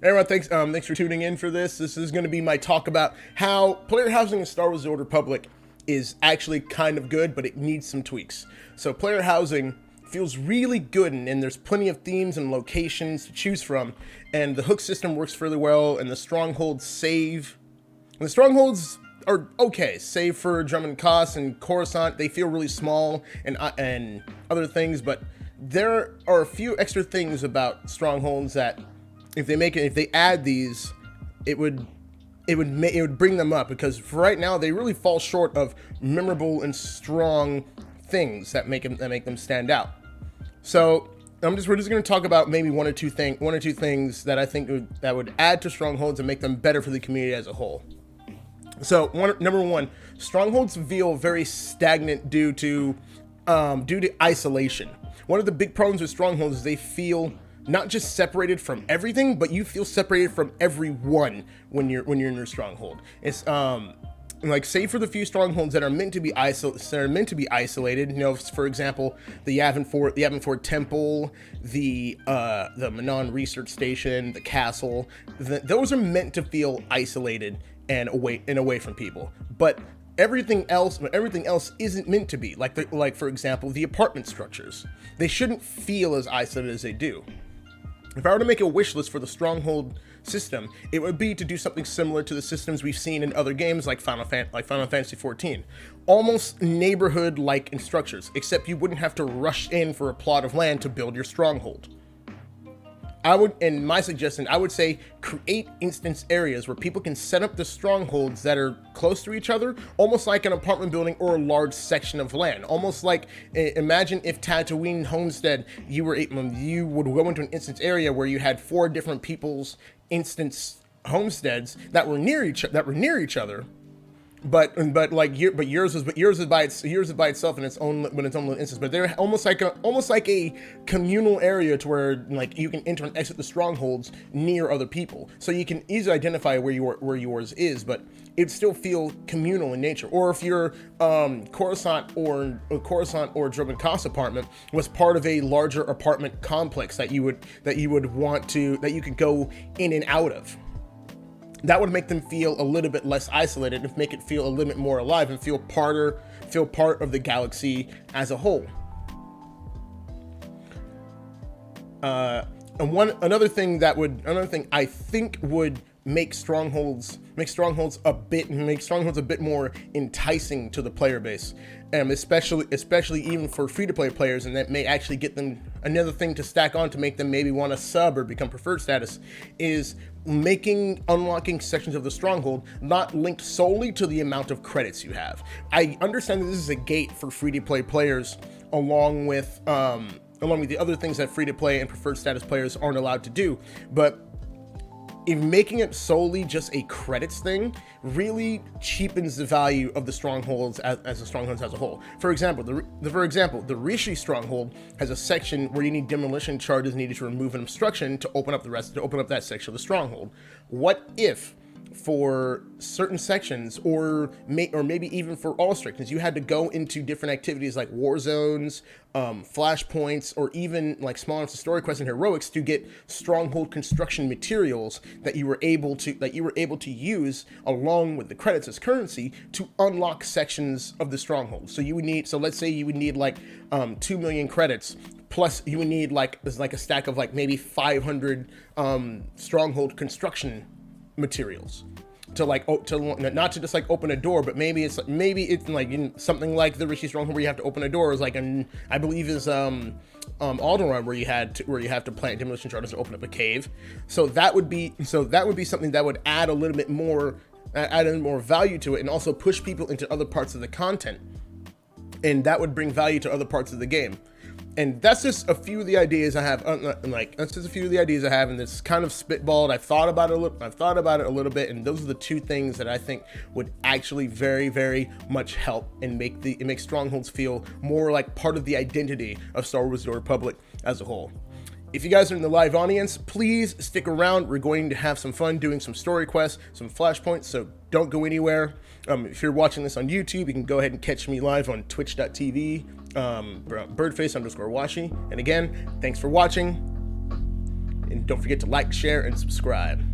Everyone, thanks for tuning in for this. This is going to be my talk about how player housing in Star Wars: The Old Republic is actually kind of good, but it needs some tweaks. So player housing feels really good, and there's plenty of themes and locations to choose from, and the hook system works really well, and the strongholds save. And the strongholds are okay, save for Drummond Koss and Coruscant. They feel really small and other things, but there are a few extra things about strongholds that if they add these, it would bring them up, because for right now they really fall short of memorable and strong things that make them stand out. So we're just going to talk about maybe one or two things that I think that would add to strongholds and make them better for the community as a whole. So number one, strongholds feel very stagnant due to isolation. One of the big problems with strongholds is they feel not just separated from everything, but you feel separated from everyone when you're in your stronghold. It's like, save for the few strongholds that are meant to be isolated. You know, for example, the Yavin 4 Temple, the Manon Research Station, the castle. Those are meant to feel isolated and away from people. But everything else isn't meant to be. Like for example, the apartment structures. They shouldn't feel as isolated as they do. If I were to make a wish list for the stronghold system, it would be to do something similar to the systems we've seen in other games like Final Fantasy XIV. Almost neighborhood-like in structures, except you wouldn't have to rush in for a plot of land to build your stronghold. In my suggestion, I would say create instance areas where people can set up the strongholds that are close to each other, almost like an apartment building or a large section of land. Almost like, imagine if Tatooine Homestead, you would go into an instance area where you had 4 different people's instance homesteads that were near each other. But yours is by itself in its own little instance. But they're almost like a communal area to where, like, you can enter and exit the strongholds near other people, so you can easily identify where yours is. But it'd still feel communal in nature. Or if your Coruscant or Drummond Koss apartment was part of a larger apartment complex that you could go in and out of. That would make them feel a little bit less isolated, and make it feel a little bit more alive, and feel part of the galaxy as a whole. Another thing I think would make strongholds a bit more enticing to the player base, especially even for free-to-play players, and that may actually get them another thing to stack on to make them maybe want to sub or become preferred status, is unlocking sections of the stronghold not linked solely to the amount of credits you have. I understand that this is a gate for free-to-play players, along with the other things that free-to-play and preferred status players aren't allowed to do, but if making it solely just a credits thing really cheapens the value of the strongholds as a whole. For example, the Rishi stronghold has a section where you need demolition charges needed to remove an obstruction to open up that section of the stronghold. What if, for certain sections, or maybe even for all sections, you had to go into different activities like war zones, flashpoints, or even like small amounts of story quests and heroics to get stronghold construction materials that you were able to use along with the credits as currency to unlock sections of the stronghold. So let's say you would need like 2 million credits, plus you would need like a stack of like maybe 500 stronghold construction materials to not to just like open a door, but maybe it's like something like the Rishi Stronghold where you have to open a door, is like I believe is Alderaan where you have to plant demolition charges to open up a cave. So that would be something that would add a little bit more value to it, and also push people into other parts of the content, and that would bring value to other parts of the game. And that's just a few of the ideas I have. And it's kind of spitballed. I've thought about it a little bit, and those are the two things that I think would actually very, very much help and make Strongholds feel more like part of the identity of Star Wars: The Old Republic as a whole. If you guys are in the live audience, please stick around. We're going to have some fun doing some story quests, some flashpoints, so don't go anywhere. If you're watching this on YouTube, you can go ahead and catch me live on twitch.tv, birdface_washi. And again, thanks for watching. And don't forget to like, share, and subscribe.